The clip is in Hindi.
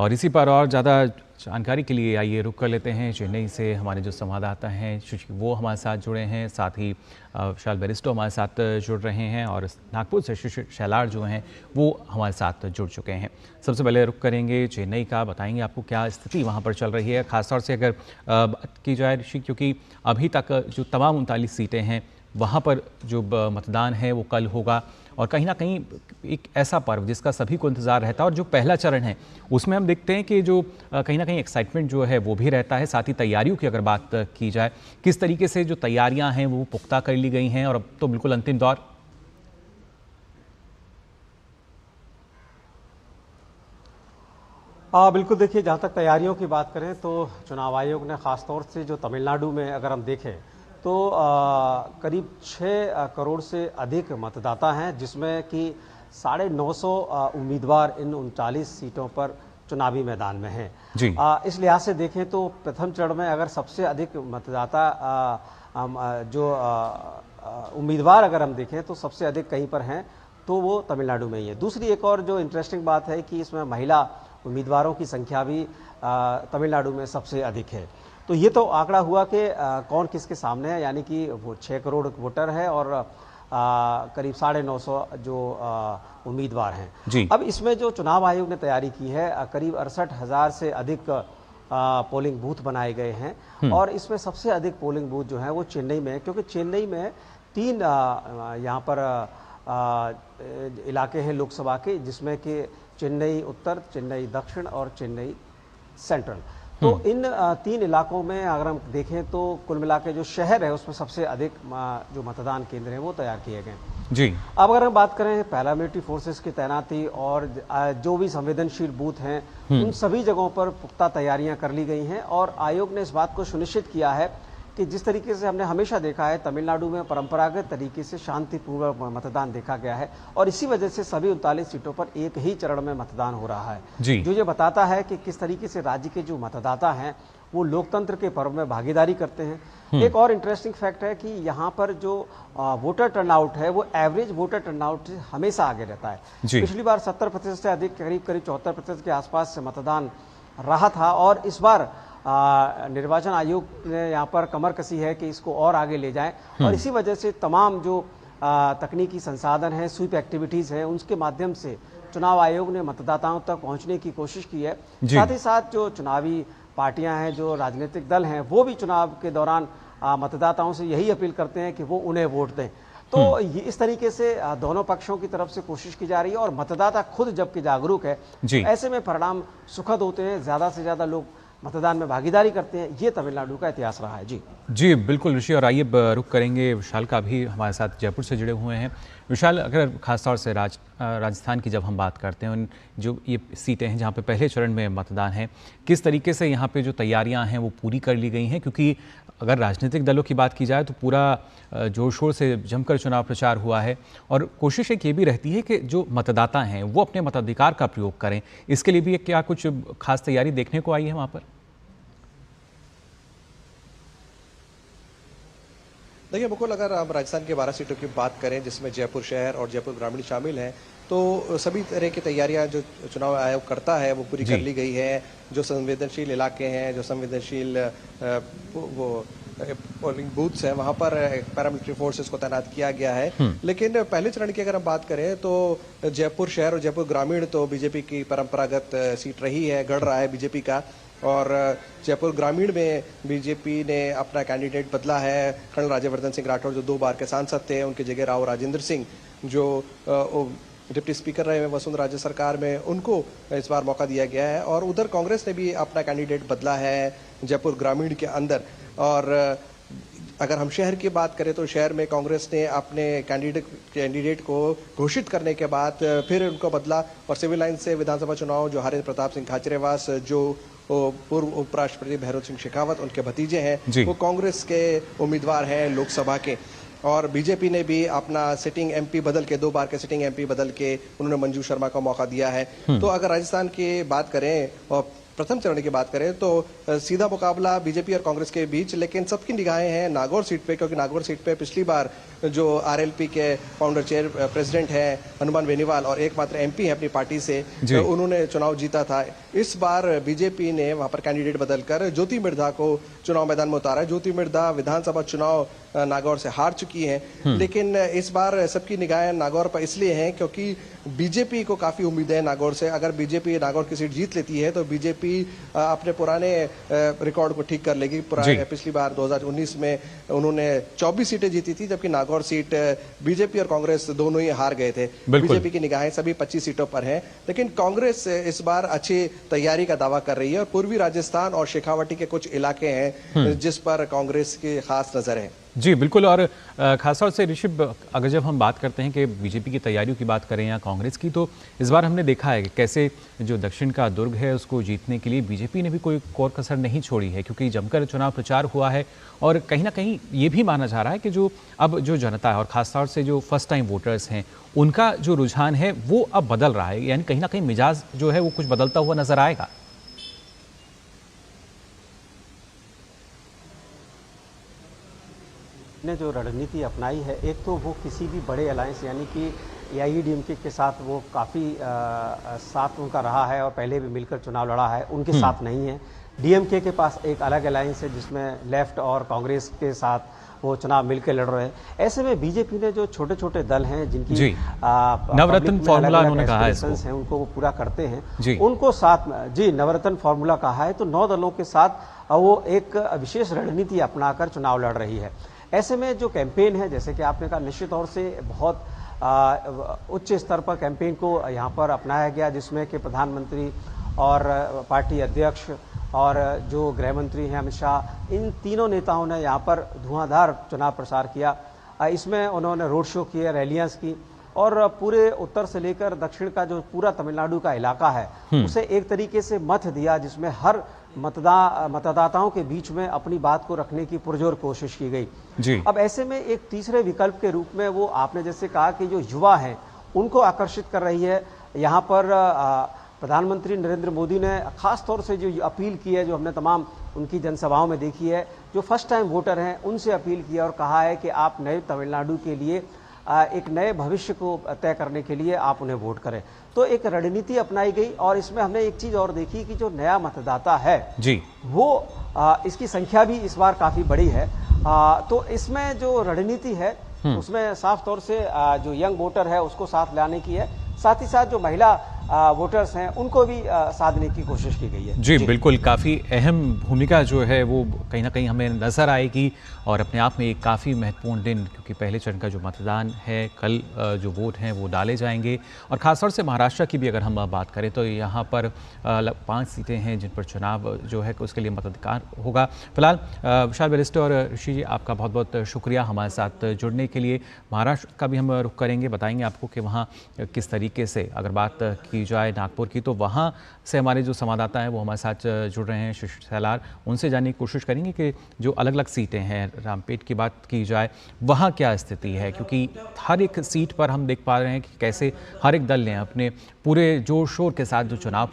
और इसी पर और ज़्यादा जानकारी के लिए आइए रुक कर लेते हैं चेन्नई से हमारे जो संवाददाता हैं वो हमारे साथ जुड़े हैं, साथ ही विशाल बेरिस्टो हमारे साथ जुड़ रहे हैं और नागपुर से शिशिर शैलार जो हैं वो हमारे साथ जुड़ चुके हैं। सबसे पहले रुक करेंगे चेन्नई का, बताएंगे आपको क्या स्थिति वहाँ पर चल रही है, खासतौर से अगर बात की जाए ऋषि, क्योंकि अभी तक जो तमाम 39 सीटें हैं वहाँ पर जो मतदान है वो कल होगा और कहीं ना कहीं एक ऐसा पर्व जिसका सभी को इंतज़ार रहता है और जो पहला चरण है उसमें हम देखते हैं कि जो कहीं ना कहीं एक्साइटमेंट जो है वो भी रहता है। साथ ही तैयारियों की अगर बात की जाए, किस तरीके से जो तैयारियां हैं वो पुख्ता कर ली गई हैं और अब तो बिल्कुल अंतिम दौर। बिल्कुल, देखिए, जहाँ तक तैयारियों की बात करें तो चुनाव आयोग ने खासतौर से जो तमिलनाडु में अगर हम देखें तो करीब 6 करोड़ से अधिक मतदाता हैं, जिसमें कि 950 उम्मीदवार इन 39 सीटों पर चुनावी मैदान में हैं। जी। इस लिहाज से देखें तो प्रथम चरण में अगर सबसे अधिक मतदाता जो उम्मीदवार अगर हम देखें तो सबसे अधिक कहीं पर हैं तो वो तमिलनाडु में ही है। दूसरी एक और जो इंटरेस्टिंग बात है कि इसमें महिला उम्मीदवारों की संख्या भी तमिलनाडु में सबसे अधिक है। तो ये तो आंकड़ा हुआ कि कौन किसके सामने है, यानी कि वो 6 करोड़ वोटर है और करीब 950 जो उम्मीदवार हैं। जी। अब इसमें जो चुनाव आयोग ने तैयारी की है, करीब 68,000 से अधिक पोलिंग बूथ बनाए गए हैं और इसमें सबसे अधिक पोलिंग बूथ जो है वो चेन्नई में है, क्योंकि चेन्नई में 3 यहाँ पर इलाके हैं लोकसभा के, जिसमें कि चेन्नई उत्तर, चेन्नई दक्षिण और चेन्नई सेंट्रल। तो इन 3 इलाकों में अगर हम देखें तो कुल मिला के जो शहर है उसमें सबसे अधिक जो मतदान केंद्र हैं वो तैयार किए गए। जी। अब अगर हम बात करें पैरामिलिट्री फोर्सेस की तैनाती और जो भी संवेदनशील बूथ हैं उन सभी जगहों पर पुख्ता तैयारियां कर ली गई हैं और आयोग ने इस बात को सुनिश्चित किया है कि जिस तरीके से हमने हमेशा देखा है तमिलनाडु में परंपरागत तरीके से शांतिपूर्वक मतदान देखा गया है और इसी वजह से सभी 39 सीटों पर एक ही चरण में मतदान हो रहा है। जी। जो ये बताता है कि किस तरीके से राज्य के जो मतदाता हैं वो लोकतंत्र के पर्व में भागीदारी करते हैं। एक और इंटरेस्टिंग फैक्ट है कि यहाँ पर जो वोटर टर्नआउट है वो एवरेज वोटर टर्नआउट से हमेशा आगे रहता है। पिछली बार 70% से अधिक, करीब 74% के आसपास से मतदान रहा था और इस बार निर्वाचन आयोग ने यहाँ पर कमर कसी है कि इसको और आगे ले जाएं और इसी वजह से तमाम जो तकनीकी संसाधन हैं, स्वीप एक्टिविटीज़ हैं, उसके माध्यम से चुनाव आयोग ने मतदाताओं तक पहुंचने की कोशिश की है। साथ ही साथ जो चुनावी पार्टियां हैं, जो राजनीतिक दल हैं, वो भी चुनाव के दौरान मतदाताओं से यही अपील करते हैं कि वो उन्हें वोट दें। तो ये इस तरीके से दोनों पक्षों की तरफ से कोशिश की जा रही है और मतदाता खुद जबकि जागरूक है, ऐसे में परिणाम सुखद होते हैं, ज़्यादा से ज़्यादा लोग मतदान में भागीदारी करते हैं। ये तमिलनाडु का इतिहास रहा है। जी बिल्कुल ऋषि, और आइए रुक करेंगे विशाल का भी, हमारे साथ जयपुर से जुड़े हुए हैं। विशाल, अगर खासतौर से राजस्थान की जब हम बात करते हैं, उन जो ये सीटें हैं जहाँ पे पहले चरण में मतदान है, किस तरीके से यहाँ पे जो तैयारियाँ हैं वो पूरी कर ली गई हैं? क्योंकि अगर राजनीतिक दलों की बात की जाए तो पूरा जोर शोर से जमकर चुनाव प्रचार हुआ है और कोशिश एक ये भी रहती है कि जो मतदाता हैं वो अपने मताधिकार का प्रयोग करें। इसके लिए भी क्या कुछ खास तैयारी देखने को आई है वहाँ पर? देखिए मुकुल, अगर हम राजस्थान के 12 सीटों की बात करें जिसमें जयपुर शहर और जयपुर ग्रामीण शामिल हैं, तो सभी तरह की तैयारियां जो चुनाव आयोग करता है वो पूरी कर ली गई है। जो संवेदनशील इलाके हैं, जो संवेदनशील वो पोलिंग बूथ्स हैं, वहां पर पैरामिलिट्री फोर्सेस को तैनात किया गया है। लेकिन पहले चरण की अगर हम बात करें तो जयपुर शहर और जयपुर ग्रामीण तो बीजेपी की परंपरागत सीट रही है, गढ़ रहा है बीजेपी का। और जयपुर ग्रामीण में बीजेपी ने अपना कैंडिडेट बदला है। कर्नल राज्यवर्धन सिंह राठौर जो 2 बार के सांसद थे, उनकी जगह राव राजेंद्र सिंह जो डिप्टी स्पीकर रहे हैं वसुंधरा राज्य सरकार में, उनको इस बार मौका दिया गया है। और उधर कांग्रेस ने भी अपना कैंडिडेट बदला है जयपुर ग्रामीण के अंदर। और अगर हम शहर की बात करें तो शहर में कांग्रेस ने अपने कैंडिडेट को घोषित करने के बाद फिर उनको बदला और सिविल लाइन से विधानसभा चुनाव जो हरेंद्र प्रताप सिंह खाचरेवास, जो पूर्व उपराष्ट्रपति भैरव सिंह शेखावत उनके भतीजे हैं, वो कांग्रेस के उम्मीदवार हैं लोकसभा के। और बीजेपी ने भी अपना सिटिंग एमपी बदल के, 2 बार के सिटिंग एमपी बदल के उन्होंने मंजू शर्मा को मौका दिया है। तो अगर राजस्थान की बात करें और प्रथम चरण की बात करें तो सीधा मुकाबला बीजेपी और कांग्रेस के बीच, लेकिन सबकी निगाहें हैं नागौर सीट पे, क्योंकि नागौर सीट पे पिछली बार जो आरएलपी के फाउंडर चेयर प्रेसिडेंट हैं हनुमान बेनीवाल और एकमात्र एमपी है अपनी पार्टी से, उन्होंने चुनाव जीता था। इस बार बीजेपी ने वहां पर कैंडिडेट बदलकर ज्योति मिर्धा को चुनाव मैदान में उतारा है। ज्योति मिर्धा विधानसभा चुनाव नागौर से हार चुकी हैं, लेकिन इस बार सबकी निगाहें नागौर पर इसलिए हैं क्योंकि बीजेपी को काफी उम्मीद है नागौर से। अगर बीजेपी नागौर की सीट जीत लेती है तो बीजेपी अपने पुराने रिकॉर्ड को ठीक कर लेगी। पिछली बार 2019 में उन्होंने 24 सीटें जीती थी, जबकि नागौर सीट बीजेपी और कांग्रेस दोनों ही हार गए थे। बीजेपी की निगाहें सभी 25 सीटों पर हैं, लेकिन कांग्रेस इस बार अच्छी तैयारी का दावा कर रही है और पूर्वी राजस्थान और शेखावाटी के कुछ इलाके हैं जिस पर कांग्रेस की खास नजर है। जी बिल्कुल, और खासतौर से ऋषभ, अगर जब हम बात करते हैं कि बीजेपी की तैयारियों की बात करें या कांग्रेस की, तो इस बार हमने देखा है कि कैसे जो दक्षिण का दुर्ग है उसको जीतने के लिए बीजेपी ने भी कोई कोर कसर नहीं छोड़ी है, क्योंकि जमकर चुनाव प्रचार हुआ है और कहीं ना कहीं ये भी माना जा रहा है कि जो अब जो जनता है और खासतौर से जो फर्स्ट टाइम वोटर्स हैं उनका जो रुझान है वो अब बदल रहा है, यानी कहीं ना कहीं मिजाज जो है वो कुछ बदलता हुआ नजर आएगा। ने जो रणनीति अपनाई है, एक तो वो किसी भी बड़े अलायंस यानी कि एआईएडीएमके के साथ वो काफ़ी साथ उनका रहा है और पहले भी मिलकर चुनाव लड़ा है, उनके साथ नहीं है। डीएमके के पास एक अलग अलायंस है जिसमें लेफ्ट और कांग्रेस के साथ वो चुनाव मिलकर लड़ रहे हैं। ऐसे में बीजेपी ने जो छोटे छोटे दल हैं जिनकी नवरत्न फॉर्मूला उन्होंने कहा है हैं, उनको वो पूरा करते हैं, उनको साथ में जी नवरत्न फॉर्मूला कहा है, तो 9 दलों के साथ वो एक विशेष रणनीति अपनाकर चुनाव लड़ रही है। ऐसे में जो कैंपेन है, जैसे कि आपने कहा, निश्चित तौर से बहुत उच्च स्तर पर कैंपेन को यहाँ पर अपनाया गया, जिसमें कि प्रधानमंत्री और पार्टी अध्यक्ष और जो गृह मंत्री हैं अमित शाह, इन तीनों नेताओं ने यहाँ पर धुआंधार चुनाव प्रचार किया। इसमें उन्होंने रोड शो किए, रैलियाँ की और पूरे उत्तर से लेकर दक्षिण का जो पूरा तमिलनाडु का इलाका है उसे एक तरीके से मत दिया, जिसमें हर मतदाताओं के बीच में अपनी बात को रखने की पुरजोर कोशिश की गई। जी। अब ऐसे में एक तीसरे विकल्प के रूप में वो आपने जैसे कहा कि जो युवा हैं उनको आकर्षित कर रही है। यहाँ पर प्रधानमंत्री नरेंद्र मोदी ने खास तौर से जो अपील की है, जो हमने तमाम उनकी जनसभाओं में देखी है, जो फर्स्ट टाइम वोटर हैं उनसे अपील की है और कहा है कि आप नए तमिलनाडु के लिए एक नए भविष्य को तय करने के लिए आप उन्हें वोट करें। तो एक रणनीति अपनाई गई और इसमें हमने एक चीज और देखी कि जो नया मतदाता है जी वो इसकी संख्या भी इस बार काफी बड़ी है। तो इसमें जो रणनीति है उसमें साफ तौर से जो यंग वोटर है उसको साथ लाने की है, साथ ही साथ जो महिला वोटर्स हैं उनको भी साधने की कोशिश की गई है। जी बिल्कुल, काफ़ी अहम भूमिका जो है वो कहीं ना कहीं हमें नज़र आएगी और अपने आप में एक काफ़ी महत्वपूर्ण दिन, क्योंकि पहले चरण का जो मतदान है कल जो वोट हैं वो डाले जाएंगे। और ख़ासतौर से महाराष्ट्र की भी अगर हम बात करें तो यहाँ पर 5 सीटें हैं जिन पर चुनाव जो है उसके लिए मताधिकार होगा। फिलहाल विशाल बैरिस्टर और ऋषि जी, आपका बहुत बहुत शुक्रिया हमारे साथ जुड़ने के लिए। महाराष्ट्र का भी हम रुख करेंगे, बताएंगे आपको कि वहाँ किस तरीके से अगर बात की जाए नागपुर की, तो वहाँ से हमारे जो संवाददाता हैं वो हमारे साथ जुड़ रहे हैं, शिशिर सैलार, उनसे जानने की कोशिश करेंगे कि जो अलग अलग सीटें हैं, रामपेट की बात की जाए वहाँ क्या स्थिति है, क्योंकि हर एक सीट पर हम देख पा रहे हैं कि कैसे हर एक दल ने अपने पूरे जोर शोर के साथ जो चुनाव